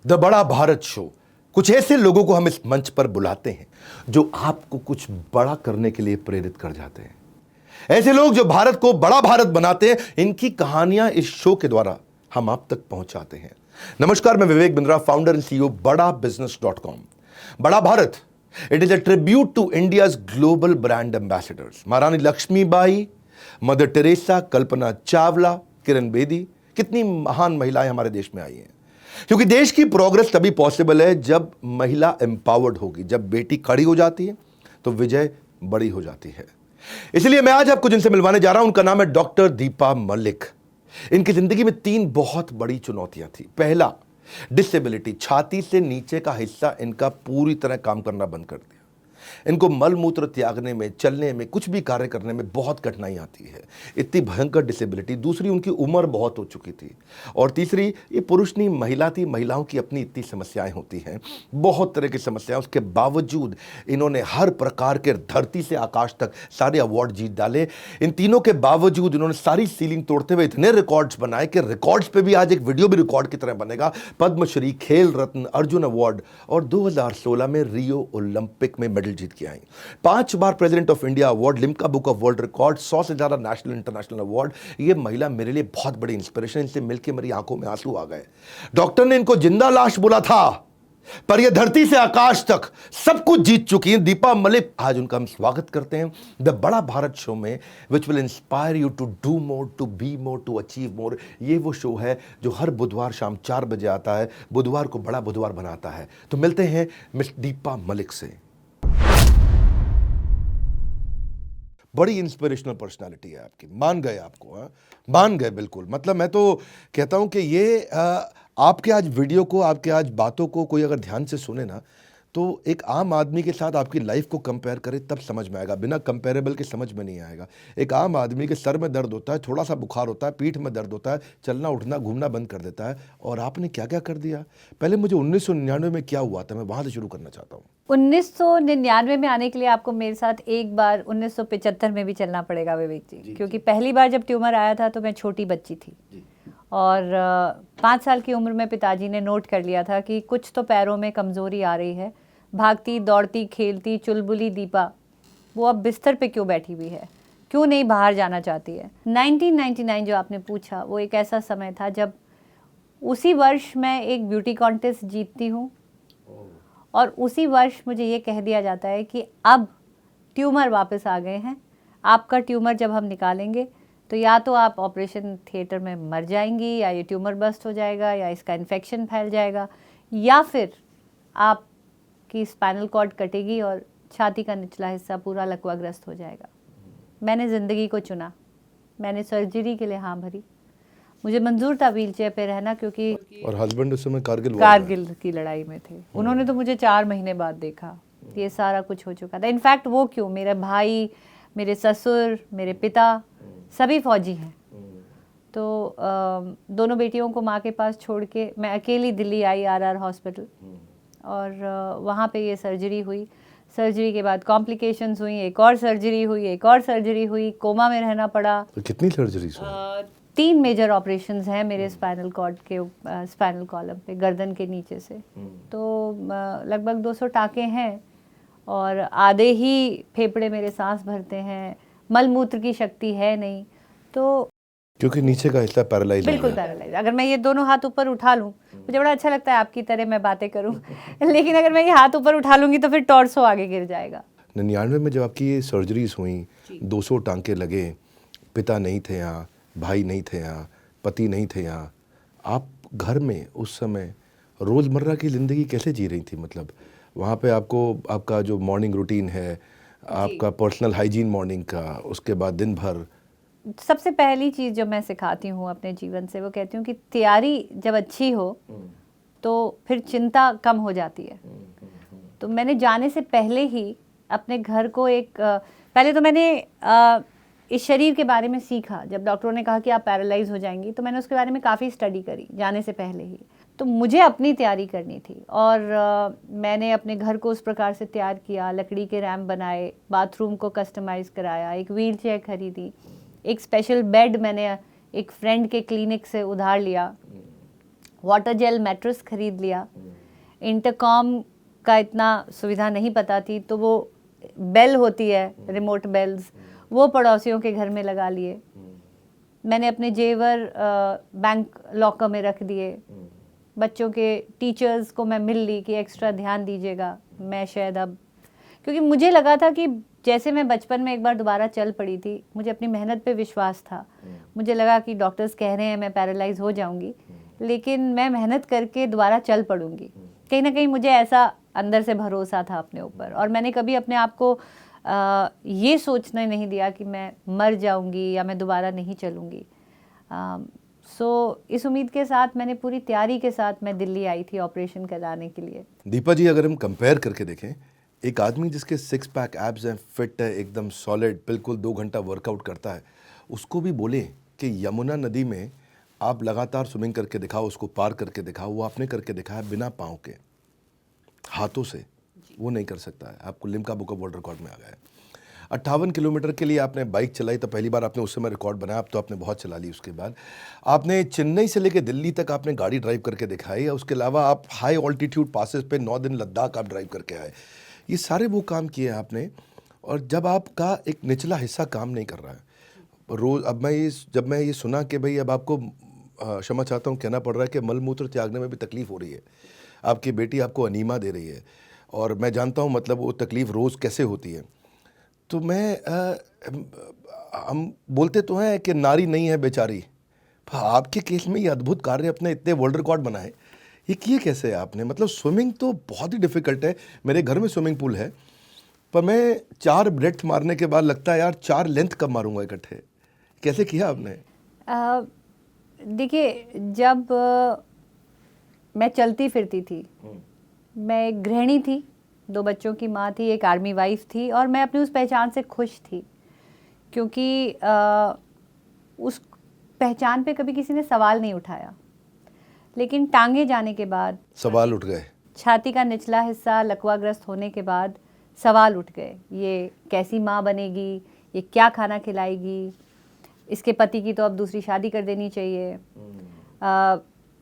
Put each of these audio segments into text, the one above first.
The बड़ा Bharat show. कुछ ऐसे लोगों को हम इस मंच पर बुलाते हैं जो आपको कुछ बड़ा करने के लिए प्रेरित कर जाते हैं। ऐसे लोग जो भारत को बड़ा भारत बनाते हैं, इनकी कहानियां इस शो के द्वारा हम आप तक पहुंचाते हैं। नमस्कार, मैं Vivek Bindra, founder and CEO badabusiness.com। Bada Bharat, it is a tribute to India's global brand ambassadors. Maharani Laxmibai, Mother Teresa, Kalpana Chawla, Kiran Bedi, कितनी महान महिलाएं हमारे देश में आई हैं। क्योंकि देश की प्रोग्रेस तभी पॉसिबल है जब महिला एम्पावर्ड होगी। जब बेटी खड़ी हो जाती है तो विजय बड़ी हो जाती है। इसलिए मैं आज आपको जिनसे मिलवाने जा रहा हूं, उनका नाम है डॉक्टर दीपा मलिक। इनकी जिंदगी में 3 बहुत बड़ी चुनौतियां थी। पहला, डिसेबिलिटी। छाती से नीचे का हिस्सा इनका पूरी तरह काम करना बंद कर दिया। इनको मल मूत्र त्यागने में, चलने में, कुछ भी कार्य करने में बहुत कठिनाई आती है। इतनी भयंकर डिसेबिलिटी। दूसरी, उनकी उम्र बहुत हो चुकी थी। और तीसरी, ये पुरुष नहीं महिला थी। महिलाओं की अपनी इतनी समस्याएं होती हैं, बहुत तरह की समस्याएं। उसके बावजूद इन्होंने हर प्रकार के धरती से आकाश तक सारे अवार्ड जीत डाले। इन तीनों के बावजूद इन्होंने सारी सीलिंग तोड़ते हुए इतने रिकॉर्ड्स बनाए कि रिकॉर्ड्स पे भी आज एक वीडियो भी रिकॉर्ड की तरह बनेगा। पद्मश्री, खेल रत्न, अर्जुन अवार्ड और 2016 में रियो ओलंपिक में मेडल जीत के आई। 5 बार President of India award, Limca Book of World record, 100 से ज्यादा नेशनल इंटरनेशनल अवार्ड। ये महिला मेरे लिए बहुत बड़ी इंस्पिरेशन। इनसे मिलकर मेरी आंखों में आंसू आ गए। डॉक्टर ने इनको जिंदा लाश बोला था, पर यह धरती से आकाश तक सब कुछ जीत चुकी हैं दीपा मलिक। आज उनका हम स्वागत करते हैं द बड़ा भारत शो में, which will inspire you to do more, to be more, to achieve more. ये वो शो है जो हर बुधवार शाम 4 बजे आता है, बुधवार को बड़ा बुधवार बनाता है। तो मिलते हैं मिस दीपा मलिक से। बड़ी इंस्पिरेशनल पर्सनालिटी है आपकी, मान गए आपको। हाँ, मान गए बिल्कुल। मतलब मैं तो कहता हूं कि ये आपके आज वीडियो को, आपके आज बातों को कोई अगर ध्यान से सुने ना, तो एक आम आदमी के साथ आपकी लाइफ को कंपेयर करे तब समझ में आएगा। बिना कंपेरेबल के समझ में नहीं आएगा। एक आम आदमी के सर में दर्द होता है, थोड़ा सा बुखार होता है, पीठ में दर्द होता है, चलना उठना घूमना बंद कर देता है। और आपने क्या क्या कर दिया। पहले मुझे 1999 में क्या हुआ था, मैं वहां से शुरू करना चाहता हूँ। 1999 में आने के लिए आपको मेरे साथ एक बार 1975 में भी चलना पड़ेगा विवेक जी, क्योंकि पहली बार जब ट्यूमर आया था तो मैं छोटी बच्ची थी। और 5 साल की उम्र में पिताजी ने नोट कर लिया था कि कुछ तो पैरों में कमज़ोरी आ रही है। भागती दौड़ती खेलती चुलबुली दीपा वो अब बिस्तर पे क्यों बैठी हुई है, क्यों नहीं बाहर जाना चाहती है। 1999 जो आपने पूछा, वो एक ऐसा समय था जब उसी वर्ष मैं एक ब्यूटी कॉन्टेस्ट जीतती हूँ और उसी वर्ष मुझे ये कह दिया जाता है कि अब ट्यूमर वापस आ गए हैं। आपका ट्यूमर जब हम निकालेंगे तो या तो आप ऑपरेशन थिएटर में मर जाएंगी, या ये ट्यूमर बस्ट हो जाएगा, या इसका इन्फेक्शन फैल जाएगा, या फिर आपकी स्पाइनल कॉर्ड कटेगी और छाती का निचला हिस्सा पूरा लकवाग्रस्त हो जाएगा। मैंने ज़िंदगी को चुना। मैंने सर्जरी के लिए हाँ भरी। मुझे मंजूर था व्हीलचेयर पे रहना, क्योंकि और हस्बैंड उस समय कारगिल की लड़ाई में थे। उन्होंने तो मुझे 4 महीने बाद देखा। ये सारा कुछ हो चुका था। इनफैक्ट वो क्यों, मेरे भाई, मेरे ससुर, मेरे पिता सभी फौजी हैं। तो दोनों बेटियों को माँ के पास छोड़ के मैं अकेली दिल्ली आई, RR हॉस्पिटल। और वहाँ पे ये सर्जरी हुई। सर्जरी के बाद कॉम्प्लिकेशंस हुई, एक और सर्जरी हुई, एक और सर्जरी हुई, कोमा में रहना पड़ा। तो कितनी सर्जरीज हुई? 3 मेजर ऑपरेशंस हैं मेरे स्पाइनल कॉर्ड के, स्पाइनल कॉलम पे, गर्दन के नीचे से। तो लगभग 200 टाँके हैं और आधे ही फेफड़े मेरे सांस भरते हैं। मल मूत्र की शक्ति है नहीं, तो क्योंकि नीचे का हिस्सा पैरालाइज, बिल्कुल पैरालाइज। अगर मैं ये दोनों हाथ ऊपर उठा लूँ, मुझे बड़ा अच्छा लगता है आपकी तरह मैं बातें करूँ लेकिन अगर मैं ये हाथ ऊपर उठा लूँगी तो फिर टॉर्सो आगे गिर जाएगा। 99 में जब आपकी ये सर्जरीज हुई, 200 टांके लगे, पिता नहीं थे यहाँ, भाई नहीं थे यहाँ, पति नहीं थे यहाँ, आप घर में उस समय रोज़मर्रा की ज़िंदगी कैसे जी रही थी? मतलब वहाँ पे आपको आपका जो मॉर्निंग रूटीन है, आपका पर्सनल हाइजीन मॉर्निंग का, उसके बाद दिन भर। सबसे पहली चीज़ जो मैं सिखाती हूँ अपने जीवन से, वो कहती हूँ कि तैयारी जब अच्छी हो तो फिर चिंता कम हो जाती है। तो मैंने जाने से पहले ही अपने घर को पहले तो मैंने इस शरीर के बारे में सीखा। जब डॉक्टरों ने कहा कि आप पैरालाइज हो जाएंगी, तो मैंने उसके बारे में काफ़ी स्टडी करी जाने से पहले ही। तो मुझे अपनी तैयारी करनी थी और मैंने अपने घर को उस प्रकार से तैयार किया। लकड़ी के रैम्प बनाए, बाथरूम को कस्टमाइज़ कराया, एक व्हीलचेयर खरीदी, एक स्पेशल बेड मैंने एक फ्रेंड के क्लिनिक से उधार लिया, वाटर जेल मैट्रेस खरीद लिया। इंटरकॉम का इतना सुविधा नहीं पता थी, तो वो बेल होती है, रिमोट बेल्स, वो पड़ोसियों के घर में लगा लिए। मैंने अपने जेवर बैंक लॉकर में रख दिए। बच्चों के टीचर्स को मैं मिल ली कि एक्स्ट्रा ध्यान दीजिएगा। मैं शायद अब, क्योंकि मुझे लगा था कि जैसे मैं बचपन में एक बार दोबारा चल पड़ी थी, मुझे अपनी मेहनत पे विश्वास था। मुझे लगा कि डॉक्टर्स कह रहे हैं मैं पैरालाइज हो जाऊंगी, लेकिन मैं मेहनत करके दोबारा चल पड़ूंगी। कहीं ना कहीं मुझे ऐसा अंदर से भरोसा था अपने ऊपर, और मैंने कभी अपने आप को ये सोचने नहीं दिया कि मैं मर जाऊंगी या मैं दोबारा नहीं चलूंगी। इस उम्मीद के साथ, मैंने पूरी तैयारी के साथ मैं दिल्ली आई थी ऑपरेशन कराने के लिए। दीपा जी, अगर हम कंपेयर करके देखें, एक आदमी जिसके 6 पैक एब्स हैं, फिट है, एकदम सॉलिड, बिल्कुल 2 घंटा वर्कआउट करता है, उसको भी बोले कि यमुना नदी में आप लगातार स्विमिंग करके दिखाओ, उसको पार करके दिखाओ, वो आपने करके दिखाया बिना पाँव के, हाथों से। वो नहीं कर सकता है, आपको Limca Book of World record में आ गया है। 58 किलोमीटर के लिए आपने बाइक चलाई, तो पहली बार आपने उस समय रिकॉर्ड बनाया। अब तो आपने बहुत चला ली। उसके बाद आपने चेन्नई से लेकर दिल्ली तक आपने गाड़ी ड्राइव करके दिखाई है। उसके अलावा आप हाई ऑल्टीट्यूड पासेस पे 9 दिन लद्दाख आप ड्राइव करके आए। ये सारे वो काम किए हैं आपने। और जब आपका एक निचला हिस्सा काम नहीं कर रहा है रोज़, जब मैं ये सुना कि भाई अब आपको क्षमा चाहता हूँ कहना पड़ रहा है कि मलमूत्र त्यागने में भी तकलीफ़ हो रही है, आपकी बेटी आपको अनीमा दे रही है, और मैं जानता हूँ मतलब वो तकलीफ़ रोज़ कैसे होती है, तो हम बोलते तो हैं कि नारी नहीं है बेचारी, आपके केस में ये अद्भुत कार्य, अपने इतने वर्ल्ड रिकॉर्ड बनाए, ये किए कैसे आपने? मतलब स्विमिंग तो बहुत ही डिफ़िकल्ट है। मेरे घर में स्विमिंग पूल है, पर मैं 4 ब्रेथ मारने के बाद लगता है यार 4 लेंथ कब मारूंगा इकट्ठे। कैसे किया आपने? देखिए, जब मैं चलती फिरती थी, मैं एक गृहिणी थी, 2 बच्चों की माँ थी, एक आर्मी वाइफ थी, और मैं अपनी उस पहचान से खुश थी, क्योंकि उस पहचान पे कभी किसी ने सवाल नहीं उठाया। लेकिन टांगे जाने के बाद सवाल उठ गए। छाती का निचला हिस्सा लकवाग्रस्त होने के बाद सवाल उठ गए। ये कैसी माँ बनेगी, ये क्या खाना खिलाएगी, इसके पति की तो अब दूसरी शादी कर देनी चाहिए,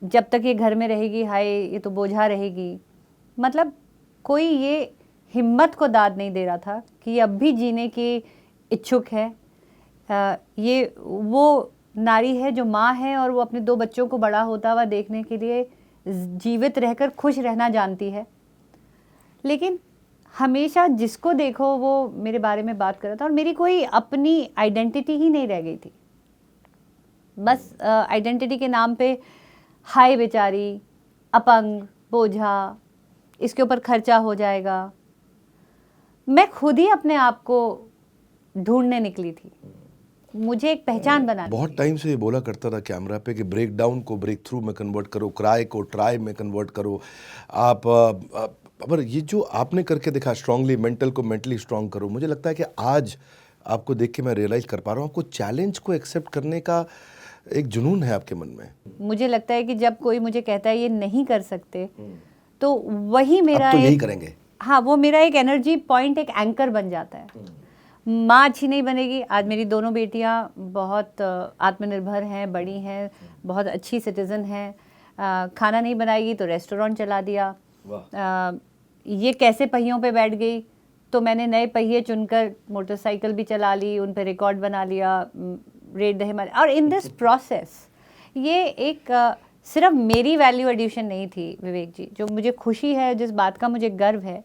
जब तक ये घर में रहेगी हाय ये तो बोझा रहेगी। मतलब कोई ये हिम्मत को दाद नहीं दे रहा था कि ये अब भी जीने की इच्छुक है। ये वो नारी है जो माँ है, और वो अपने 2 बच्चों को बड़ा होता हुआ देखने के लिए जीवित रहकर खुश रहना जानती है। लेकिन हमेशा जिसको देखो वो मेरे बारे में बात कर रहा था, और मेरी कोई अपनी आइडेंटिटी ही नहीं रह गई थी। बस आइडेंटिटी के नाम पे हाय बेचारी, अपंग, बोझा, इसके ऊपर खर्चा हो जाएगा। मैं खुद ही अपने आप को ढूंढने निकली थी, मुझे एक पहचान बनानी। बहुत टाइम से ये बोला करता था कैमरा पे कि ब्रेक डाउन को ब्रेक थ्रू में कन्वर्ट करो, क्राई को ट्राई में कन्वर्ट करो। पर ये जो आपने करके दिखा, स्ट्रांगली मेंटल को मेंटली स्ट्रांग करो, मुझे लगता है कि आज आपको देख के मैं रियलाइज कर पा रहा हूँ आपको चैलेंज को एक्सेप्ट करने का एक जुनून है आपके मन में। मुझे लगता है कि जब कोई मुझे कहता है ये नहीं कर सकते, तो वही मेरा अब तो यही करेंगे। हाँ, वो मेरा एक एनर्जी पॉइंट, एक एंकर बन जाता है। माँ अच्छी नहीं बनेगी। आज मेरी दोनों बेटियाँ बहुत आत्मनिर्भर हैं, बड़ी हैं, बहुत अच्छी सिटीज़न हैं। खाना नहीं बनाएगी तो रेस्टोरेंट चला दिया। ये कैसे पहियों पे बैठ गई, तो मैंने नए पहिए चुनकर मोटरसाइकिल भी चला ली, उन पे रिकॉर्ड बना लिया, रेड द हिमालय। और इन दिस प्रोसेस ये एक सिर्फ मेरी वैल्यू एडिशन नहीं थी विवेक जी। जो मुझे खुशी है, जिस बात का मुझे गर्व है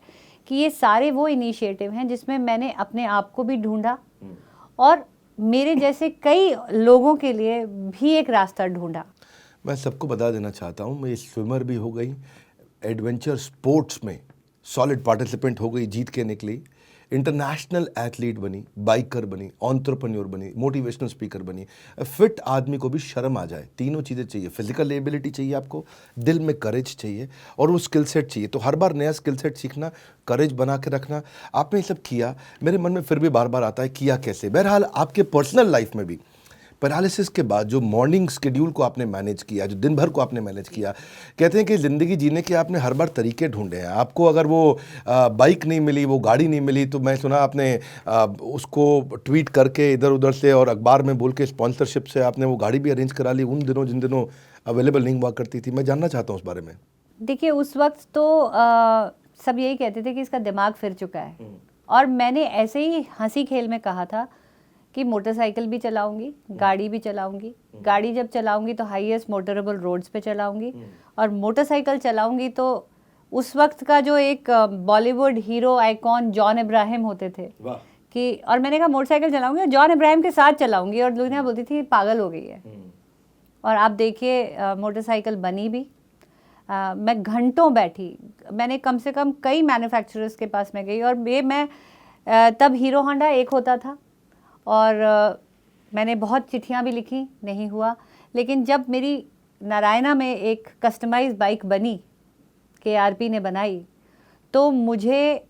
कि ये सारे वो इनिशिएटिव हैं जिसमें मैंने अपने आप को भी ढूंढा, और मेरे जैसे कई लोगों के लिए भी एक रास्ता ढूंढा। मैं सबको बता देना चाहता हूँ, मैं स्विमर भी हो गई, एडवेंचर स्पोर्ट्स में सॉलिड पार्टिसिपेंट हो गई, जीत के निकली, इंटरनेशनल एथलीट बनी, बाइकर बनी, एंटरप्रेन्योर बनी, मोटिवेशनल स्पीकर बनी। फिट आदमी को भी शर्म आ जाए, तीनों चीज़ें चाहिए। फिजिकल एबिलिटी चाहिए आपको, दिल में करेज चाहिए, और वो स्किल सेट चाहिए। तो हर बार नया स्किल सेट सीखना, करेज बना के रखना, आपने ये सब किया। मेरे मन में फिर भी बार बार आता है किया कैसे। बहरहाल आपके पर्सनल लाइफ में भी पैरालिसिस के बाद जो मॉर्निंग शेड्यूल को आपने मैनेज किया, जो दिन भर को आपने मैनेज किया, कहते हैं कि ज़िंदगी जीने के आपने हर बार तरीके ढूंढे हैं। आपको अगर वो बाइक नहीं मिली, वो गाड़ी नहीं मिली, तो मैं सुना आपने उसको ट्वीट करके इधर उधर से और अखबार में बोल के स्पॉन्सरशिप से आपने वो गाड़ी भी अरेंज करा ली उन दिनों जिन दिनों अवेलेबल नहीं हुआ करती थी? मैं जानना चाहता हूँ उस बारे में। देखिए उस वक्त तो सब यही कहते थे कि इसका दिमाग फिर चुका है, और मैंने ऐसे ही हंसी खेल में कहा था कि मोटरसाइकिल भी चलाऊंगी, गाड़ी भी चलाऊंगी, गाड़ी जब चलाऊंगी तो हाईएस्ट मोटरेबल रोड्स पे चलाऊंगी, और मोटरसाइकिल चलाऊंगी तो उस वक्त का जो एक Bollywood hero icon John Ibrahim होते थे कि, और मैंने कहा मोटरसाइकिल चलाऊंगी और जॉन इब्राहिम के साथ चलाऊंगी, और दुनिया बोलती थी पागल हो गई है। और आप देखिए मोटरसाइकिल बनी भी। मैं घंटों बैठी, मैंने कम से कम कई मैन्युफैक्चरर्स के पास में गई, और मैं तब हीरो होंडा एक होता था, और मैंने बहुत चिट्ठियां भी लिखी, नहीं हुआ। लेकिन जब मेरी नारायणा में एक कस्टमाइज बाइक बनी, KRP ने बनाई, तो मुझे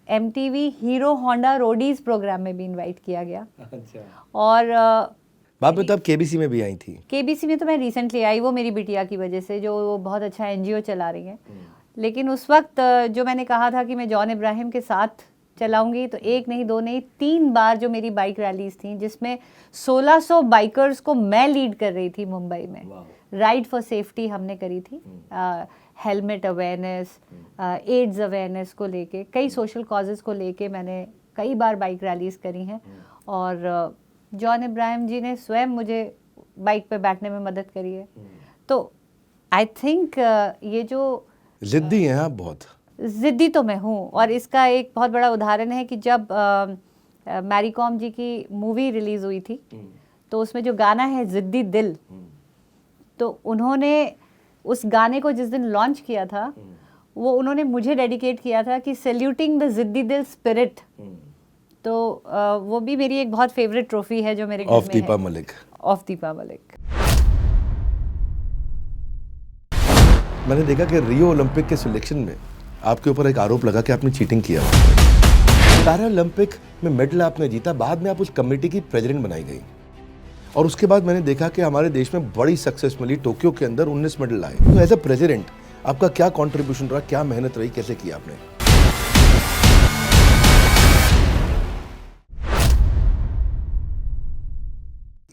MTV Hero Honda Roadies program में भी इनवाइट किया गया। अच्छा। और बाद में तब KBC में भी आई थी। KBC में तो मैं रिसेंटली आई, वो मेरी बिटिया की वजह से, जो वो बहुत अच्छा NGO चला रही हैं। लेकिन उस वक्त जो मैंने कहा था कि मैं जॉन इब्राहिम के साथ चलाऊंगी, तो एक नहीं, दो नहीं, 3 बार जो मेरी बाइक रैलीज थी, जिसमें 1600 बाइकर्स को मैं लीड कर रही थी मुंबई में। राइड फॉर सेफ्टी हमने करी थी, हेलमेट अवेयरनेस, एड्स अवेयरनेस को लेके, कई सोशल कॉजेज़ को लेके मैंने कई बार बाइक रैलीज करी हैं। और जॉन इब्राहिम जी ने स्वयं मुझे बाइक पे बैठने में मदद करी है। तो आई थिंक ये जो जिद्दी हैं आप, बहुत ज़िद्दी तो मैं हूँ, और इसका एक बहुत बड़ा उदाहरण है कि जब मैरी कॉम जी की मूवी रिलीज़ हुई थी, तो उसमें जो गाना है ज़िद्दी दिल, तो उन्होंने उस गाने को जिस दिन लॉन्च किया था, वो उन्होंने मुझे डेडिकेट किया था कि सैल्यूटिंग द ज़िद्दी दिल स्पिरिट। तो वो भी मेरी एक बहुत फेवरेट ट्रॉफी है जो मेरे घर में है। ऑफ दीपा मलिक। ऑफ दीपा मलिक। मैंने देखा कि रियो ओलंपिक के सिलेक्शन में आपके ऊपर एक आरोप लगा कि आपने चीटिंग किया। पैरा ओलंपिक में मेडल आपने जीता, बाद में आप उस कमेटी की प्रेसिडेंट बनाई गई, और उसके बाद मैंने देखा कि हमारे देश में बड़ी सक्सेस मिली, टोक्यो के अंदर 19 मेडल आए। तो एज ए प्रेसिडेंट आपका क्या कंट्रीब्यूशन रहा, क्या मेहनत रही, कैसे किया आपने?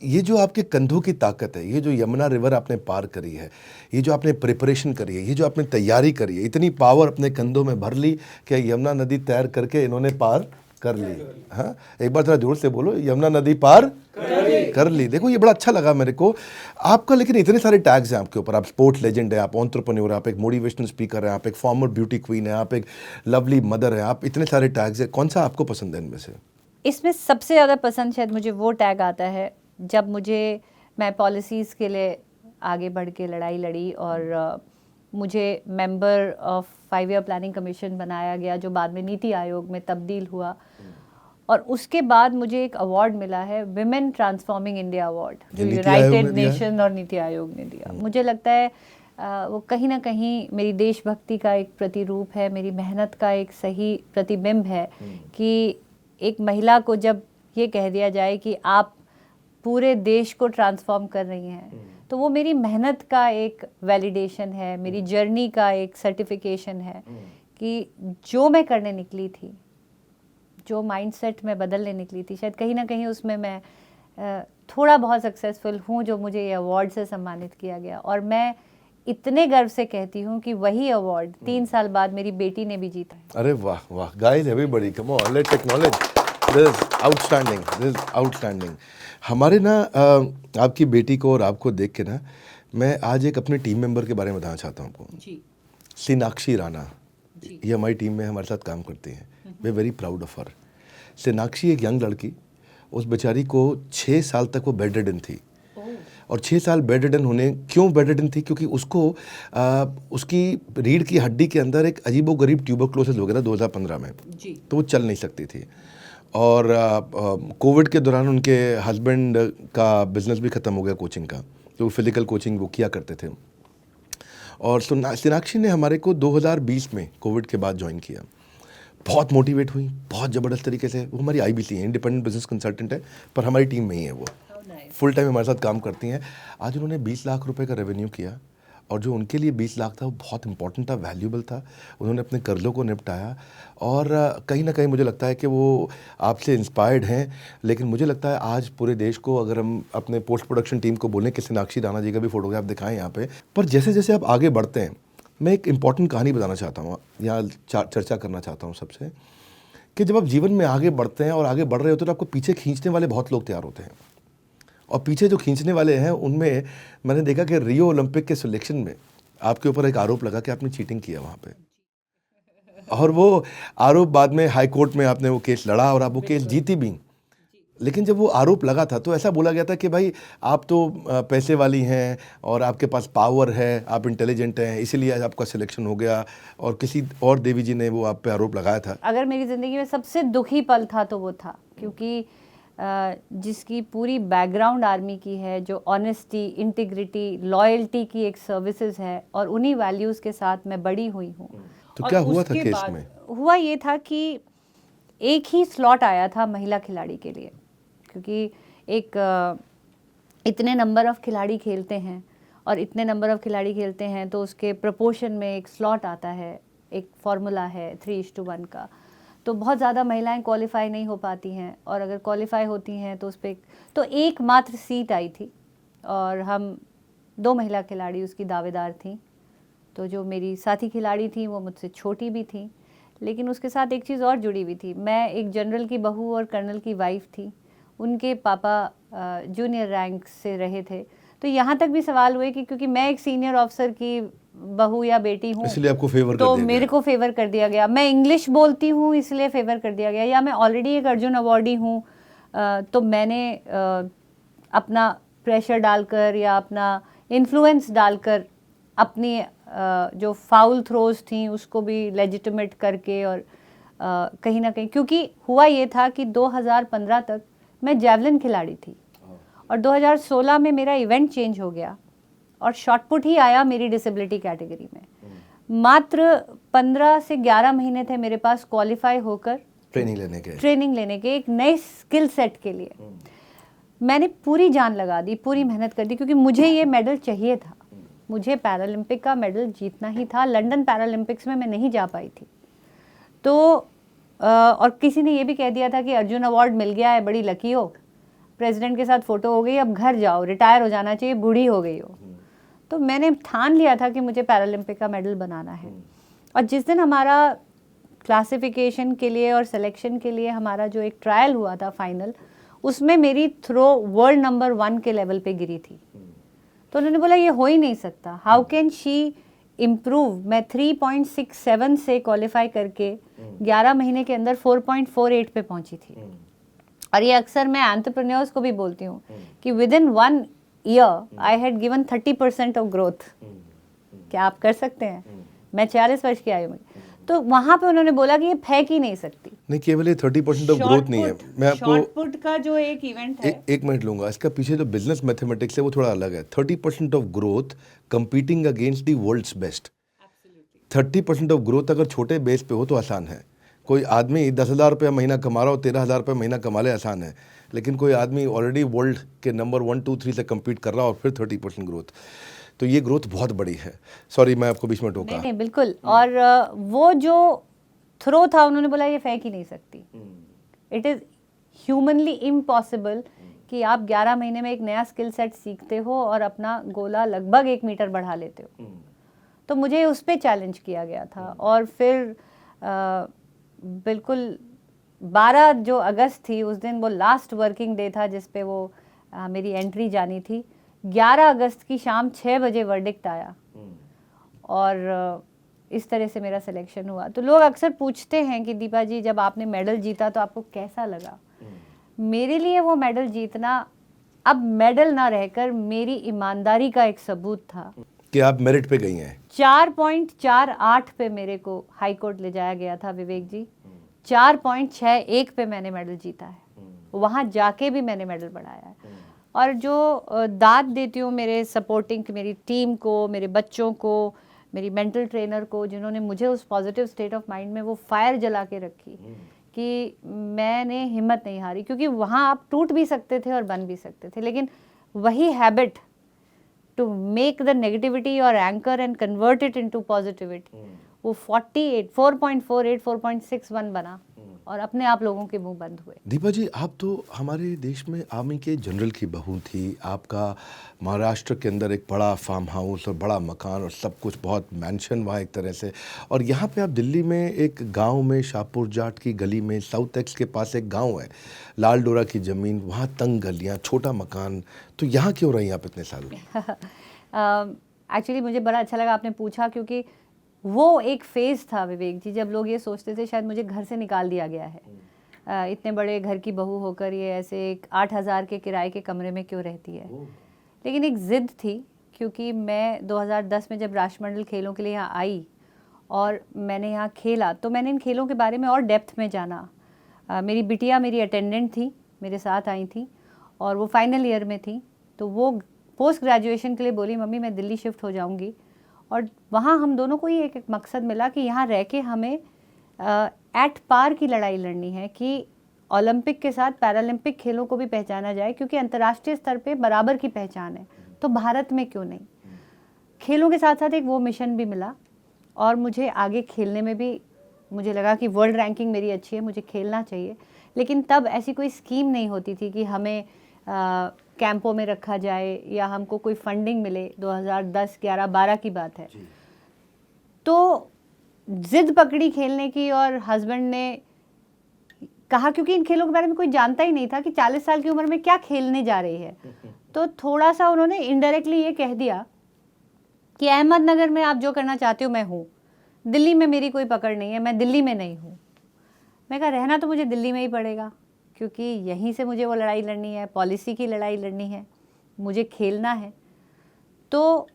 ये जो आपके कंधों की ताकत है, ये जो यमुना रिवर आपने पार करी है, ये जो आपने प्रिपरेशन करी है, ये जो आपने तैयारी करी है, इतनी पावर अपने कंधों में भर ली कि यमुना नदी तैर करके इन्होंने पार कर ली। हाँ, एक बार थोड़ा जोर से बोलो, यमुना नदी पार कर ली। देखो ये बड़ा अच्छा लगा मेरे को आपका। लेकिन इतने सारे टैग्स हैं आपके ऊपर, आप स्पोर्ट्स लेजेंड है, आप एंटरप्रेन्योर है, आप एक मोटिवेशनल स्पीकर है, आप एक फॉर्मर ब्यूटी क्वीन है, आप एक लवली मदर है, आप इतने सारे टैग्स हैं, कौन सा आपको पसंद है इनमें से? इसमें सबसे ज़्यादा पसंद शायद मुझे वो टैग आता है जब मैं पॉलिसीज़ के लिए आगे बढ़ के लड़ाई लड़ी, और मुझे member of 5 year planning commission बनाया गया, जो बाद में नीति आयोग में तब्दील हुआ। और उसके बाद मुझे एक अवार्ड मिला है, विमेन ट्रांसफॉर्मिंग इंडिया अवार्ड, जो यूनाइटेड नेशन और नीति आयोग ने दिया। मुझे लगता है वो कहीं ना कहीं मेरी देशभक्ति का एक प्रतिरूप है, मेरी मेहनत का एक सही प्रतिबिंब है कि एक महिला को जब ये कह दिया जाए कि आप पूरे देश को ट्रांसफॉर्म कर रही हैं, तो वो मेरी मेहनत का एक वैलिडेशन है, मेरी जर्नी का एक सर्टिफिकेशन है कि जो मैं करने निकली थी, जो माइंडसेट में बदलने निकली थी, शायद कहीं ना कहीं उसमें मैं थोड़ा बहुत सक्सेसफुल हूँ, जो मुझे ये अवार्ड से सम्मानित किया गया। और मैं इतने गर्व से कहती हूँ कि वही अवार्ड 3 साल बाद मेरी बेटी ने भी जीता है। अरे वाह वाह, guys everybody come on, let's acknowledge this outstanding, this outstanding. हमारे ना आपकी बेटी को और आपको देख के ना मैं आज एक अपने टीम मेंबर के बारे में बताना चाहता हूँ आपको जी। सीनाक्षी राणा, ये हमारी टीम में हमारे साथ काम करती हैं। We are very proud of her. Seenakshi एक यंग लड़की, उस बेचारी को 6 साल तक वो बेड रिडन थी, और 6 साल बेड रिडन होने, क्यों बेड रिडन थी? क्योंकि उसको उसकी रीढ़ की हड्डी के अंदर एक अजीबोगरीब ट्यूबरक्लोसिस हो गया था 2015 में जी। तो वो चल नहीं सकती थी, और कोविड के दौरान उनके हस्बैंड का बिजनेस भी ख़त्म हो गया कोचिंग का, तो फिजिकल कोचिंग वो किया करते थे। और सीनाक्षी ने हमारे को 2020 में कोविड के बाद ज्वाइन किया। बहुत मोटिवेट हुई, बहुत ज़बरदस्त तरीके से। वो हमारी IBC है, इंडिपेंडेंट बिजनेस कंसल्टेंट है, पर हमारी टीम में ही है। वो फुल टाइम हमारे साथ काम करती हैं। आज उन्होंने 20 लाख रुपए का रेवेन्यू किया, और जो उनके लिए 20 लाख था वो बहुत इंपॉर्टेंट था, वैल्यूबल था। उन्होंने अपने कर्ज़ों को निपटाया और कहीं ना कहीं मुझे लगता है कि वो आपसे इंस्पायर्ड हैं। लेकिन मुझे लगता है आज पूरे देश को, अगर हम अपने पोस्ट प्रोडक्शन टीम को बोलें कि सोनाक्षी राणा जी का भी फोटोग्राफ दिखाएं यहाँ पे, पर जैसे जैसे आप आगे बढ़ते हैं, मैं एक इम्पॉर्टेंट कहानी बताना चाहता हूँ, यहाँ चर्चा करना चाहता हूँ सबसे, कि जब आप जीवन में आगे बढ़ते हैं और आगे बढ़ रहे होते हैं तो आपको पीछे खींचने वाले बहुत लोग तैयार होते हैं। और पीछे जो खींचने वाले हैं उनमें मैंने देखा कि रियो ओलंपिक के सिलेक्शन में आपके ऊपर एक आरोप लगा कि आपने चीटिंग किया वहाँ पे, और वो आरोप बाद में हाई कोर्ट में आपने वो केस लड़ा और आप वो केस जीती भी। लेकिन जब वो आरोप लगा था तो ऐसा बोला गया था कि भाई आप तो पैसे वाली हैं और आपके पास पावर है, आप इंटेलिजेंट हैं, इसीलिए आज आपका सिलेक्शन हो गया, और किसी और देवी जी ने वो आप पे आरोप लगाया था। अगर मेरी ज़िंदगी में सबसे दुखी पल था तो वो था, क्योंकि जिसकी पूरी बैकग्राउंड आर्मी की है, जो ऑनेस्टी, इंटीग्रिटी, लॉयल्टी की एक सर्विसेज है, और उन्हीं वैल्यूज़ के साथ मैं बड़ी हुई हूँ। तो क्या हुआ था केस में? हुआ ये था कि एक ही स्लॉट आया था महिला खिलाड़ी के लिए, क्योंकि इतने नंबर ऑफ खिलाड़ी खेलते हैं, और इतने नंबर ऑफ खिलाड़ी खेलते हैं तो उसके प्रपोर्शन में एक स्लॉट आता है, एक फार्मूला है 3:1 का। तो बहुत ज़्यादा महिलाएं क्वालिफाई नहीं हो पाती हैं, और अगर क्वालिफाई होती हैं तो उस पर तो एकमात्र सीट आई थी, और हम 2 महिला खिलाड़ी उसकी दावेदार थीं। तो जो मेरी साथी खिलाड़ी थी वो मुझसे छोटी भी थी, लेकिन उसके साथ एक चीज़ और जुड़ी हुई थी। मैं एक जनरल की बहू और कर्नल की वाइफ थी, उनके पापा जूनियर रैंक से रहे थे। तो यहाँ तक भी सवाल हुए कि क्योंकि मैं एक सीनियर ऑफिसर की बहू या बेटी हूँ, इसलिए आपको फेवर तो मेरे को फेवर कर दिया गया। मैं इंग्लिश बोलती हूँ इसलिए फेवर कर दिया गया, या मैं ऑलरेडी एक अर्जुन अवॉर्डी हूँ, तो मैंने अपना प्रेशर डालकर या अपना इन्फ्लुएंस डालकर अपनी जो फाउल थ्रोज थी उसको भी लेजिटिमेट करके, और कहीं ना कहीं क्योंकि हुआ ये था कि 2015 तक मैं जैवलिन खिलाड़ी थी, और 2016 में मेरा इवेंट चेंज हो गया और शॉटपुट ही आया मेरी डिसेबिलिटी कैटेगरी में। मात्र 15 से 11 महीने थे मेरे पास क्वालिफाई होकर ट्रेनिंग लेने के एक नए स्किल सेट के लिए। मैंने पूरी जान लगा दी, पूरी मेहनत कर दी, क्योंकि मुझे ये मेडल चाहिए था। मुझे पैरालंपिक का मेडल जीतना ही था। लंदन पैरालंपिक्स में मैं नहीं जा पाई थी, तो और किसी ने ये भी कह दिया था कि अर्जुन अवार्ड मिल गया है, बड़ी लकी हो, प्रेसिडेंट के साथ फ़ोटो हो गई, अब घर जाओ, रिटायर हो जाना चाहिए, बूढ़ी हो गई हो। तो मैंने ठान लिया था कि मुझे पैरालंपिक का मेडल बनाना है। और जिस दिन हमारा क्लासिफिकेशन के लिए और सिलेक्शन के लिए हमारा जो एक ट्रायल हुआ था फाइनल, उसमें मेरी थ्रो वर्ल्ड नंबर 1 के लेवल पे गिरी थी। तो उन्होंने बोला ये हो ही नहीं सकता, हाउ कैन शी इम्प्रूव। मैं 3.67 से क्वालिफाई करके 11 महीने के अंदर 4.48 पे पहुंची थी। और ये अक्सर मैं एंटरप्रेन्योर्स को भी बोलती हूँ कि with in 1 year I had given 30% of growth. क्या आप कर सकते हैं? मैं 40 वर्ष की आयु में। तो वहां पे उन्होंने बोला कि ये फेंक ही नहीं सकती। नहीं, केवल ये 30% ऑफ ग्रोथ नहीं है। मैं आपको शॉटपुट का जो एक इवेंट है, एक मिनट लूंगा, इसका पीछे जो बिजनेस मैथमेटिक्स है वो थोड़ा अलग है। 30% of growth competing against the world's best. 30% of growth अगर छोटे बेस पे हो तो आसान है। कोई आदमी 10,000 रुपया महीना कमा रहा हो, 13,000 रुपया महीना कमा ले, आसान है। लेकिन कोई आदमी ऑलरेडी वर्ल्ड के नंबर 1, 2, 3 से कम्पीट कर रहा हो और फिर 30% ग्रोथ, तो ये ग्रोथ बहुत बड़ी है। सॉरी, मैं आपको बीच में टोका। नहीं, बिल्कुल। और वो जो थ्रो था, उन्होंने बोला ये फेंक ही नहीं सकती। इट इज़ ह्यूमनली इम्पॉसिबल कि आप 11 महीने में एक नया स्किल सेट सीखते हो और अपना गोला लगभग 1 मीटर बढ़ा लेते हो। तो मुझे उस पर चैलेंज किया गया था। और फिर बिल्कुल 12 जो अगस्त थी, उस दिन वो लास्ट वर्किंग डे था जिस पे वो मेरी एंट्री जानी थी। 11 अगस्त की शाम 6 बजे वर्डिक्ट आया, और इस तरह से मेरा सिलेक्शन हुआ। तो लोग अक्सर पूछते हैं कि दीपा जी, जब आपने मेडल जीता तो आपको कैसा लगा? मेरे लिए वो मेडल जीतना अब मेडल ना रहकर मेरी ईमानदारी का एक सबूत था कि आप मेरिट पे गई हैं। 4.48 पे मेरे को हाई कोर्ट ले जाया गया था विवेक जी। 4.61 पे मैंने मेडल जीता है। वहाँ जाके भी मैंने मेडल बढ़ाया है। और जो दाद देती हूँ मेरे सपोर्टिंग मेरी टीम को, मेरे बच्चों को, मेरी मेंटल ट्रेनर को, जिन्होंने मुझे उस पॉजिटिव स्टेट ऑफ माइंड में वो फायर जला के रखी कि मैंने हिम्मत नहीं हारी। क्योंकि वहाँ आप टूट भी सकते थे और बन भी सकते थे, लेकिन वही habit to make the negativity और anchor and convert it into positivity, वो 48 4.48 4.61 बना और अपने आप लोगों के मुंह बंद हुए। दीपा जी, आप तो हमारे देश में आर्मी के जनरल की बहू थी, आपका महाराष्ट्र के अंदर एक बड़ा फार्म हाउस और बड़ा मकान और सब कुछ, बहुत मैंशन वहाँ एक तरह से, और यहाँ पे आप दिल्ली में एक गांव में शाहपुर जाट की गली में साउथ एक्स के पास एक गांव है, लाल डोरा की ज़मीन, वहाँ तंग गलियाँ, छोटा मकान, तो यहाँ क्यों रही आप इतने साल? एक्चुअली मुझे बड़ा अच्छा लगा आपने पूछा, क्योंकि वो एक फेज़ था विवेक जी जब लोग ये सोचते थे शायद मुझे घर से निकाल दिया गया है, इतने बड़े घर की बहू होकर ये ऐसे एक 8,000 के किराए के कमरे में क्यों रहती है। लेकिन एक ज़िद थी, क्योंकि मैं 2010 में जब राष्ट्रमंडल खेलों के लिए यहाँ आई और मैंने यहाँ खेला, तो मैंने इन खेलों के बारे में और डेप्थ में जाना। मेरी बिटिया मेरी अटेंडेंट थी, मेरे साथ आई थी और वो फाइनल ईयर में थी, तो वो पोस्ट ग्रेजुएशन के लिए बोली मम्मी मैं दिल्ली शिफ्ट हो जाऊँगी। और वहाँ हम दोनों को ही एक मकसद मिला कि यहाँ रह के हमें एट पार की लड़ाई लड़नी है कि ओलंपिक के साथ पैरालंपिक खेलों को भी पहचाना जाए, क्योंकि अंतर्राष्ट्रीय स्तर पे बराबर की पहचान है, तो भारत में क्यों नहीं। खेलों के साथ साथ एक वो मिशन भी मिला और मुझे आगे खेलने में भी मुझे लगा कि वर्ल्ड रैंकिंग मेरी अच्छी है, मुझे खेलना चाहिए। लेकिन तब ऐसी कोई स्कीम नहीं होती थी कि हमें कैंपों में रखा जाए या हमको कोई फंडिंग मिले। 2010, 11, 12 की बात है। तो जिद पकड़ी खेलने की और हस्बैंड ने कहा, क्योंकि इन खेलों के बारे में कोई जानता ही नहीं था कि 40 साल की उम्र में क्या खेलने जा रही है, तो थोड़ा सा उन्होंने इनडायरेक्टली ये कह दिया कि अहमदनगर में आप जो करना चाहते हो मैं हूँ, दिल्ली में मेरी कोई पकड़ नहीं है, मैं दिल्ली में नहीं हूँ। मैं कहा रहना तो मुझे दिल्ली में ही पड़ेगा, क्योंकि यहीं से मुझे वो लड़ाई लड़नी है, पॉलिसी की लड़ाई लड़नी है, मुझे खेलना है। तो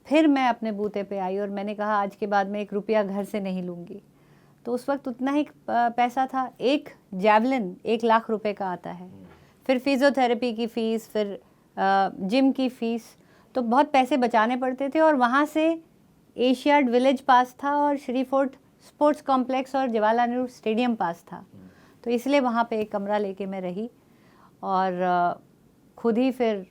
फिर मैं अपने बूते पे आई और मैंने कहा आज के बाद मैं 1 रुपया घर से नहीं लूँगी। तो उस वक्त उतना ही पैसा था, एक जैवलिन 1 लाख रुपए का आता है, फिर फिजियोथेरेपी की फ़ीस, फिर जिम की फ़ीस, तो बहुत पैसे बचाने पड़ते थे। और वहाँ से एशियाड विलेज पास था और श्री फोर्ट स्पोर्ट्स कॉम्प्लेक्स और जवाहरलाल नेहरू स्टेडियम पास था, तो इसलिए वहाँ पे एक कमरा लेके मैं रही और खुद ही फिर,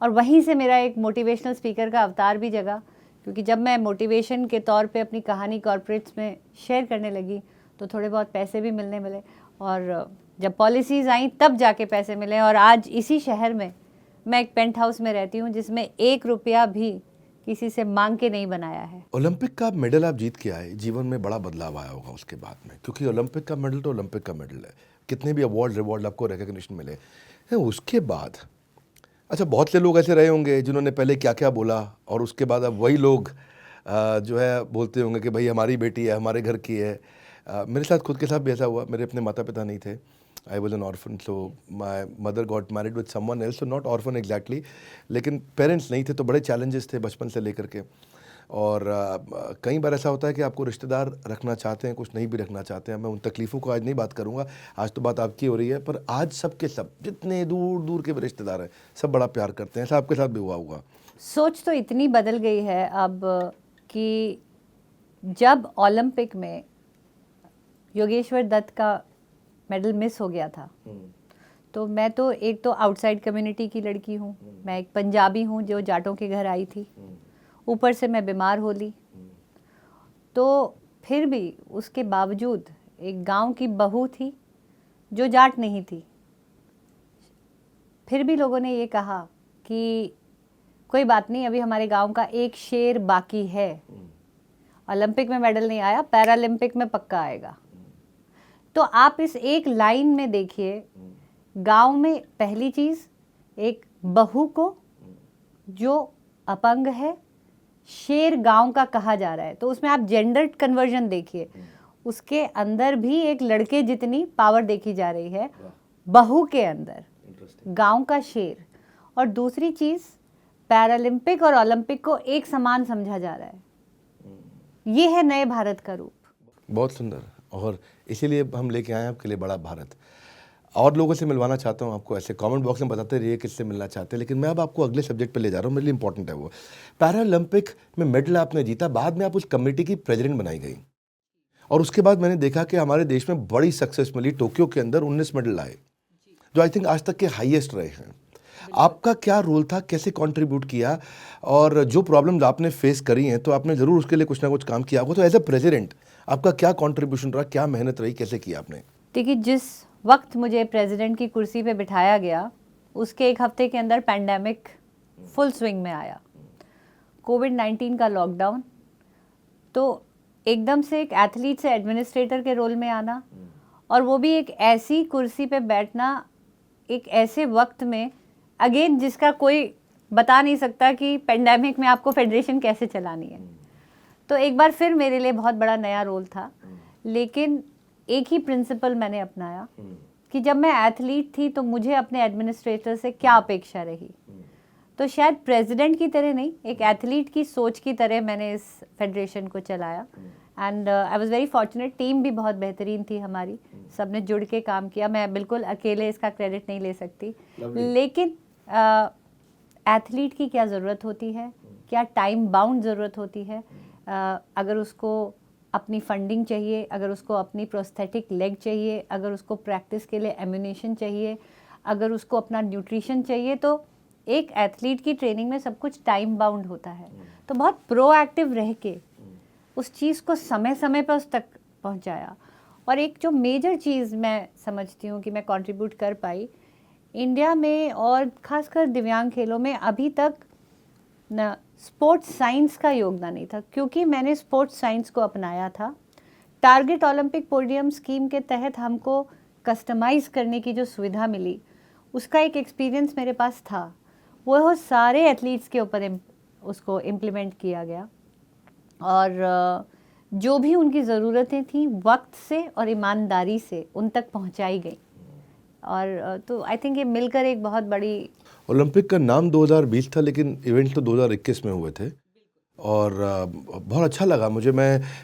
और वहीं से मेरा एक मोटिवेशनल स्पीकर का अवतार भी जगा, क्योंकि जब मैं मोटिवेशन के तौर पे अपनी कहानी कॉर्पोरेट्स में शेयर करने लगी तो थोड़े बहुत पैसे भी मिलने मिले, और जब पॉलिसीज़ आई तब जाके पैसे मिले। और आज इसी शहर में मैं एक पेंट हाउस में रहती हूँ जिसमें 1 रुपया भी किसी से मांग के नहीं बनाया है। ओलंपिक का मेडल आप जीत के आए, जीवन में बड़ा बदलाव आया होगा उसके बाद में, क्योंकि ओलंपिक का मेडल तो ओलंपिक का मेडल है, कितने भी अवार्ड रिवॉर्ड आपको रिकग्निशन मिले, उसके बाद अच्छा बहुत से लोग ऐसे रहे होंगे जिन्होंने पहले क्या क्या बोला और उसके बाद अब वही लोग जो है बोलते होंगे कि भाई हमारी बेटी है, हमारे घर की है। मेरे साथ खुद के साथ भी ऐसा हुआ, मेरे अपने माता पिता नहीं थे, I was an orphan, so my mother got married with someone else, so not orphan exactly, लेकिन पेरेंट्स नहीं थे, तो बड़े चैलेंजेस थे बचपन से लेकर के। और कई बार ऐसा होता है कि आपको रिश्तेदार रखना चाहते हैं, कुछ नहीं भी रखना चाहते हैं। मैं उन तकलीफ़ों को आज नहीं बात करूंगा, आज तो बात आपकी हो रही है, पर आज सब के सब जितने दूर दूर के भी रिश्तेदार हैं सब बड़ा प्यार करते हैं। ऐसा आपके साथ भी हुआ होगा? सोच तो इतनी बदल गई है अब कि जब ओलंपिक में योगेश्वर दत्त का मेडल मिस हो गया था, तो मैं तो एक तो आउटसाइड कम्युनिटी की लड़की हूँ, मैं एक पंजाबी हूँ जो जाटों के घर आई थी, ऊपर से मैं बीमार हो ली, तो फिर भी उसके बावजूद एक गांव की बहू थी जो जाट नहीं थी, फिर भी लोगों ने ये कहा कि कोई बात नहीं, अभी हमारे गांव का एक शेर बाकी है, ओलंपिक में मेडल नहीं आया, पैरालंपिक में पक्का आएगा। तो आप इस एक लाइन में देखिए, गांव में पहली चीज़ एक बहू को जो अपंग है शेर गांव का कहा जा रहा है, तो उसमें आप जेंडर कन्वर्जन देखिए, उसके अंदर भी एक लड़के जितनी पावर देखी जा रही है बहू के अंदर, गांव का शेर। और दूसरी चीज़ पैरालंपिक और ओलंपिक को एक समान समझा जा रहा है, ये है नए भारत का रूप। बहुत सुंदर, और इसीलिए हम लेके आए हैं आपके लिए बड़ा भारत। और लोगों से मिलवाना चाहता हूँ आपको, ऐसे कमेंट बॉक्स में बताते रहिए किससे मिलना चाहते हैं, लेकिन मैं अब आपको अगले सब्जेक्ट पे ले जा रहा हूँ, मेरे लिए इंपॉर्टेंट है वो। पैरालंपिक में मेडल आपने जीता, बाद में आप उस कमेटी की प्रेसिडेंट बनाई गई, और उसके बाद मैंने देखा कि हमारे देश में बड़ी सक्सेस मिली, टोक्यो के अंदर 19 मेडल आए, जो आई थिंक आज तक के हाईएस्ट रहे हैं। आपका क्या रोल था, कैसे कंट्रीब्यूट किया, और जो प्रॉब्लम्स आपने फेस करी हैं तो आपने ज़रूर उसके लिए कुछ ना कुछ काम किया होगा, तो एज ए प्रेसिडेंट आपका क्या कंट्रीब्यूशन रहा, क्या मेहनत रही, कैसे किया आपने? देखिए, जिस वक्त मुझे प्रेसिडेंट की कुर्सी पे बिठाया गया उसके एक हफ्ते के अंदर पैंडेमिक फुल स्विंग में आया, कोविड-19 का लॉकडाउन। तो एकदम से एक एथलीट से एडमिनिस्ट्रेटर के रोल में आना, और वो भी एक ऐसी कुर्सी पे बैठना एक ऐसे वक्त में, अगेन जिसका कोई बता नहीं सकता कि पेंडेमिक में आपको फेडरेशन कैसे चलानी है। तो एक बार फिर मेरे लिए बहुत बड़ा नया रोल था, लेकिन एक ही प्रिंसिपल मैंने अपनाया कि जब मैं एथलीट थी तो मुझे अपने एडमिनिस्ट्रेटर से क्या अपेक्षा रही। तो शायद प्रेसिडेंट की तरह नहीं, एक एथलीट की सोच की तरह मैंने इस फेडरेशन को चलाया। And I was very fortunate, team भी बहुत बेहतरीन थी हमारी, सबने जुड़ के काम किया। मैं बिल्कुल अकेले इसका क्रेडिट नहीं ले सकती, लेकिन एथलीट की क्या ज़रूरत होती है, क्या टाइम बाउंड ज़रूरत होती है, अगर उसको अपनी फंडिंग चाहिए, अगर उसको अपनी प्रोस्थेटिक लेग चाहिए, अगर उसको प्रैक्टिस के लिए एम्यूनेशन चाहिए, अगर उसको अपना न्यूट्रिशन चाहिए, तो एक एथलीट की ट्रेनिंग में सब कुछ टाइम बाउंड होता है। तो बहुत प्रोएक्टिव रह के उस चीज़ को समय समय पर उस तक पहुंचाया। और एक जो मेजर चीज़ मैं समझती हूँ कि मैं कंट्रीब्यूट कर पाई इंडिया में, और ख़ासकर दिव्यांग खेलों में, अभी तक न स्पोर्ट्स साइंस का योगदान नहीं था, क्योंकि मैंने स्पोर्ट्स साइंस को अपनाया था। टारगेट ओलंपिक पोडियम स्कीम के तहत हमको कस्टमाइज करने की जो सुविधा मिली, उसका एक एक्सपीरियंस मेरे पास था। वो सारे एथलीट्स के ऊपर उसको इम्प्लीमेंट किया गया, और जो भी उनकी ज़रूरतें थी वक्त से और ईमानदारी से उन तक पहुंचाई गई। और तो आई थिंक ये मिलकर एक बहुत बड़ी। ओलंपिक का नाम 2020 था, लेकिन इवेंट तो 2021 में हुए थे, और बहुत अच्छा लगा मुझे।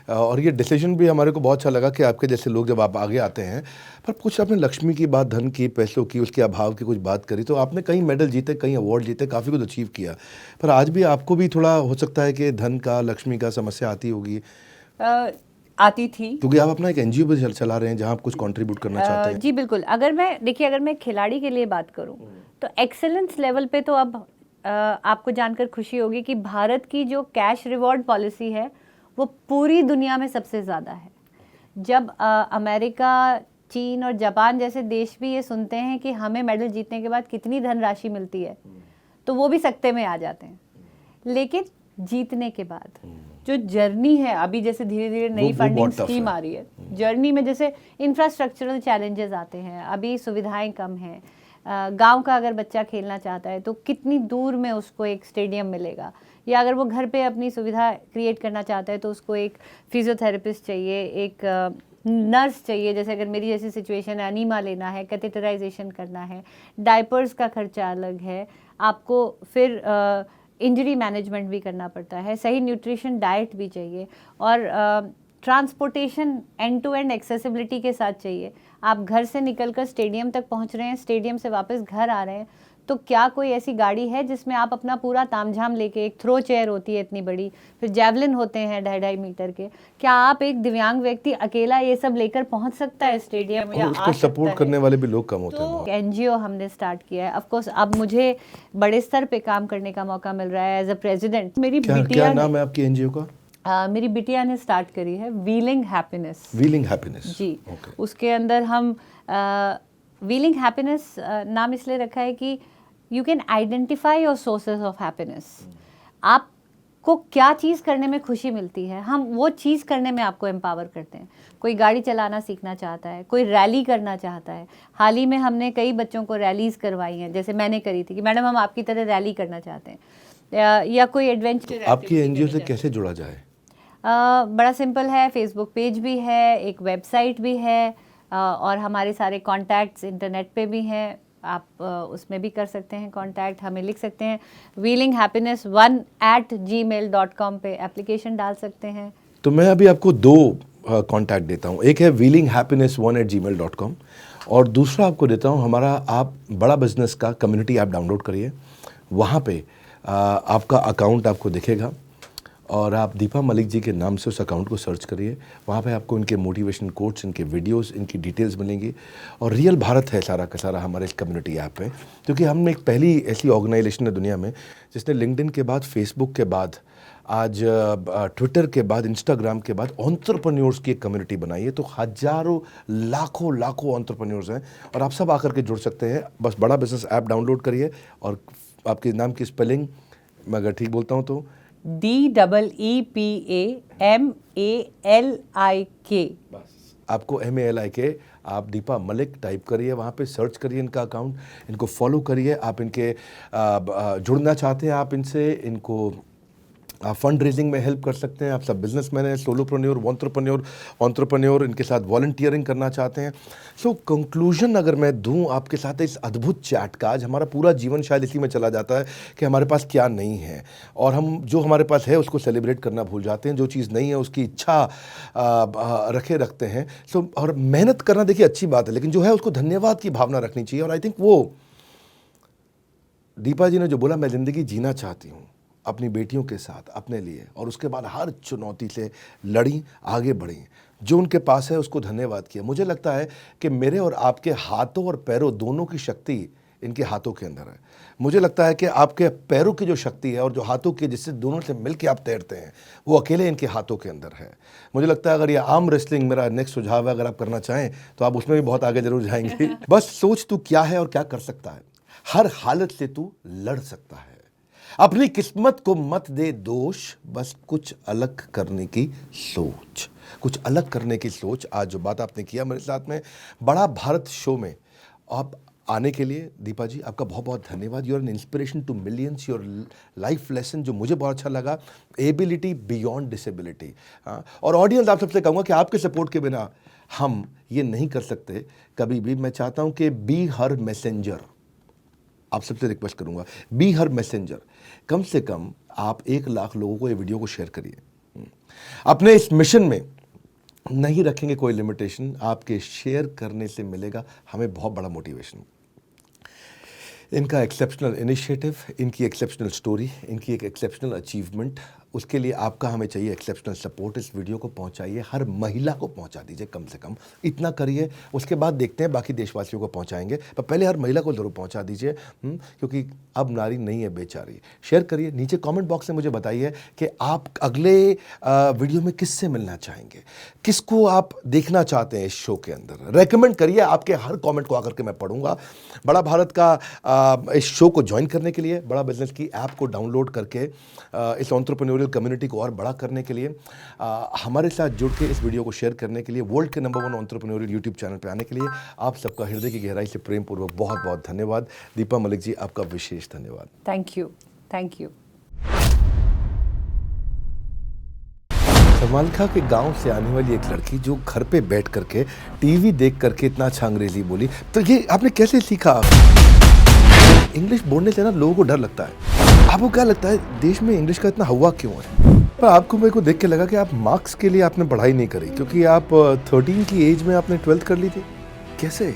और ये डिसीजन भी हमारे को बहुत अच्छा लगा कि आपके जैसे लोग जब आप आगे आते हैं। पर कुछ आपने लक्ष्मी की बात, धन की, पैसों की, उसके अभाव की कुछ बात करी, तो आपने कई मेडल जीते, कई अवार्ड जीते, काफ़ी कुछ अचीव किया, पर आज भी आपको भी थोड़ा हो सकता है कि धन का, लक्ष्मी का समस्या आती होगी। आती थी, क्योंकि आप अपना एक एनजीओ भी चला रहे हैं जहां आप कुछ कंट्रीब्यूट करना चाहते हैं। जी बिल्कुल। अगर मैं खिलाड़ी के लिए बात करूं तो एक्सेलेंस लेवल पे तो अब आपको जानकर खुशी होगी कि भारत की जो कैश रिवॉर्ड पॉलिसी है वो पूरी दुनिया में सबसे ज़्यादा है। जब अमेरिका, चीन और जापान जैसे देश भी ये सुनते हैं कि हमें मेडल जीतने के बाद कितनी धनराशि मिलती है, तो वो भी सकते में आ जाते हैं। लेकिन जीतने के बाद जो जर्नी है, अभी जैसे धीरे धीरे नई फंडिंग स्कीम आ रही है, जर्नी में जैसे इंफ्रास्ट्रक्चरल चैलेंजेस आते हैं, अभी सुविधाएं कम हैं। गांव का अगर बच्चा खेलना चाहता है तो कितनी दूर में उसको एक स्टेडियम मिलेगा, या अगर वो घर पे अपनी सुविधा क्रिएट करना चाहता है तो उसको एक फिजियोथेरेपिस्ट चाहिए, एक नर्स चाहिए। जैसे अगर मेरी जैसी सिचुएशन है, अनीमा लेना है, कैथेटराइजेशन करना है, डायपर्स का खर्चा अलग है, आपको फिर इंजरी मैनेजमेंट भी करना पड़ता है, सही न्यूट्रिशन डाइट भी चाहिए, और transportation end to end accessibility के साथ चाहिए। आप घर से निकलकर स्टेडियम तक पहुंच रहे हैं, स्टेडियम से वापस घर आ रहे हैं, तो क्या कोई ऐसी गाड़ी है जिसमें आप अपना पूरा तामझाम लेके, एक थ्रो चेयर होती है इतनी बड़ी, फिर जैवलिन होते हैं 2.5 मीटर के, क्या आप एक दिव्यांग व्यक्ति अकेला ये सब लेकर पहुंच सकता है स्टेडियम, या उसको सपोर्ट करने वाले भी लोग कम होते हैं। तो एनजीओ हमने स्टार्ट किया है। ऑफ कोर्स अब मुझे बड़े स्तर पे काम करने का मौका मिल रहा है एज अ प्रेसिडेंट। मेरी क्या नाम है आपकी एनजीओ का? मेरी बिटिया ने स्टार्ट करी है व्हीलिंग हैप्पीनेस। व्हीलिंग हैप्पीनेस जी। उसके अंदर हम व्हीलिंग हैप्पीनेस नाम इसलिए रखा है कि you can identify your sources of happiness. आपको क्या चीज़ करने में खुशी मिलती है, हम वो चीज़ करने में आपको एम्पावर करते हैं। कोई गाड़ी चलाना सीखना चाहता है, कोई रैली करना चाहता है। हाल ही में हमने कई बच्चों को रैलीज करवाई हैं, जैसे मैंने करी थी कि मैडम हम आपकी तरह रैली करना चाहते हैं, या कोई एडवेंचर। आपकी एनजीओ से कैसे जुड़ा जाए? बड़ा सिंपल है, फेसबुक पेज भी है, एक वेबसाइट भी है, और हमारे सारे कॉन्टैक्ट्स इंटरनेट पे भी हैं। आप उसमें भी कर सकते हैं कॉन्टैक्ट, हमें लिख सकते हैं wheelinghappiness1@gmail.com पे एप्लीकेशन डाल सकते हैं। तो मैं अभी आपको 2 कॉन्टैक्ट देता हूँ, एक है wheelinghappiness1@gmail.com, और दूसरा आपको देता हूँ हमारा, आप बड़ा बिजनेस का कम्युनिटी ऐप डाउनलोड करिए, वहाँ पे आपका अकाउंट आपको दिखेगा, और आप दीपा मलिक जी के नाम से उस अकाउंट को सर्च करिए। वहाँ पे आपको इनके मोटिवेशन कोट्स, इनके वीडियोस, इनकी डिटेल्स मिलेंगी। और रियल भारत है सारा का सारा हमारे इस कम्युनिटी ऐप पे, क्योंकि हम एक पहली ऐसी ऑर्गेनाइजेशन है दुनिया में जिसने लिंक्डइन के बाद, फेसबुक के बाद, आज ट्विटर के बाद, इंस्टाग्राम के बाद एंटरप्रेन्योर्स की एक कम्युनिटी बनाई है। तो हज़ारों लाखों एंटरप्रेन्योर्स हैं और आप सब आकर के जुड़ सकते हैं। बस बड़ा बिजनेस ऐप डाउनलोड करिए और आपके नाम की स्पेलिंग मैं अगर ठीक बोलता हूँ तो DEEPAMALIK। बस आपको MALIK, आप दीपा मलिक टाइप करिए, वहाँ पे सर्च करिए इनका अकाउंट, इनको फॉलो करिए। आप इनके जुड़ना चाहते हैं आप इनसे, इनको आप फंड रेजिंग में हेल्प कर सकते हैं। आप सब बिजनेसमैन हैं, सोलोप्रेन्योर, एंटरप्रेन्योर, इनके साथ वॉलंटियरिंग करना चाहते हैं। सो कंक्लूजन अगर मैं दूं आपके साथ इस अद्भुत चैट का, आज हमारा पूरा जीवन शायद इसी में चला जाता है कि हमारे पास क्या नहीं है और हम जो हमारे पास है उसको सेलिब्रेट करना भूल जाते हैं, जो चीज़ नहीं है उसकी इच्छा रखते हैं। सो और मेहनत करना देखिए अच्छी बात है, लेकिन जो है उसको धन्यवाद की भावना रखनी चाहिए। और आई थिंक वो दीपा जी ने जो बोला, मैं ज़िंदगी जीना चाहती हूँ अपनी बेटियों के साथ, अपने लिए, और उसके बाद हर चुनौती से लड़ी, आगे बढ़ी, जो उनके पास है उसको धन्यवाद किया। मुझे लगता है कि मेरे और आपके हाथों और पैरों दोनों की शक्ति इनके हाथों के अंदर है। मुझे लगता है कि आपके पैरों की जो शक्ति है और जो हाथों की, जिससे दोनों से मिलकर आप तैरते हैं, वो अकेले इनके हाथों के अंदर है। मुझे लगता है अगर ये आर्म रेसलिंग मेरा नेक्स्ट सुझाव है, अगर आप करना चाहें तो आप उसमें भी बहुत आगे जरूर जाएंगे। बस सोच तू क्या है और क्या कर सकता है, हर हालत से तू लड़ सकता है। अपनी किस्मत को मत दे दोष, बस कुछ अलग करने की सोच, कुछ अलग करने की सोच। आज जो बात आपने किया मेरे साथ में बड़ा भारत शो में आप आने के लिए, दीपा जी आपका बहुत बहुत धन्यवाद। You are an inspiration to millions. Your life lesson जो मुझे बहुत अच्छा लगा, एबिलिटी बियॉन्ड डिसेबिलिटी। हाँ, और ऑडियंस आप सबसे कहूँगा कि आपके सपोर्ट के बिना हम ये नहीं कर सकते कभी भी। मैं चाहता हूँ कि बी हर मैसेंजर, आप सबसे रिक्वेस्ट करूंगा, बी हर मैसेंजर। कम से कम आप 1 लाख लोगों को ये वीडियो को शेयर करिए। अपने इस मिशन में नहीं रखेंगे कोई लिमिटेशन, आपके शेयर करने से मिलेगा हमें बहुत बड़ा मोटिवेशन। इनका एक्सेप्शनल इनिशिएटिव, इनकी एक्सेप्शनल स्टोरी, इनकी एक एक्सेप्शनल अचीवमेंट, उसके लिए आपका हमें चाहिए एक्सेप्शनल सपोर्ट। इस वीडियो को पहुंचाइए, हर महिला को पहुंचा दीजिए, कम से कम इतना करिए। उसके बाद देखते हैं बाकी देशवासियों को पहुंचाएंगे, पर पहले हर महिला को ज़रूर पहुंचा दीजिए, क्योंकि अब नारी नहीं है बेचारी। शेयर करिए, नीचे कमेंट बॉक्स में मुझे बताइए कि आप अगले वीडियो में किससे मिलना चाहेंगे, किसको आप देखना चाहते हैं इस शो के अंदर। रेकमेंड करिए, आपके हर कॉमेंट को आकर के मैं पढ़ूंगा। बड़ा भारत का इस शो को ज्वाइन करने के लिए, बड़ा बिजनेस की ऐप को डाउनलोड करके इस एंटरप्रेन्योरियल कम्युनिटी को और बड़ा करने के लिए, हमारे साथ जुड़ के इस वीडियो को शेयर करने के लिए, वर्ल्ड के नंबर 1 एंटरप्रेन्योरियल यूट्यूब चैनल पे आने के लिए आप सबका हृदय की गहराई से प्रेम पूर्वक बहुत बहुत धन्यवाद। दीपा मलिक जी आपका विशेष धन्यवाद। Thank you, thank you. Samalkha के गांव से आने वाली एक लड़की जो घर पे बैठ करके टीवी देख करके इतना अच्छा अंग्रेजी बोली, तो ये आपने कैसे सीखा? इंग्लिश बोलने से ना लोगों को डर लगता है। आपको क्या लगता है देश में इंग्लिश का इतना हवा क्यों है? पर आपको, मेरे को देख के लगा कि आप मार्क्स के लिए आपने पढ़ाई नहीं करी, क्योंकि आप 13 की एज में आपने 12th कर ली थी। कैसे?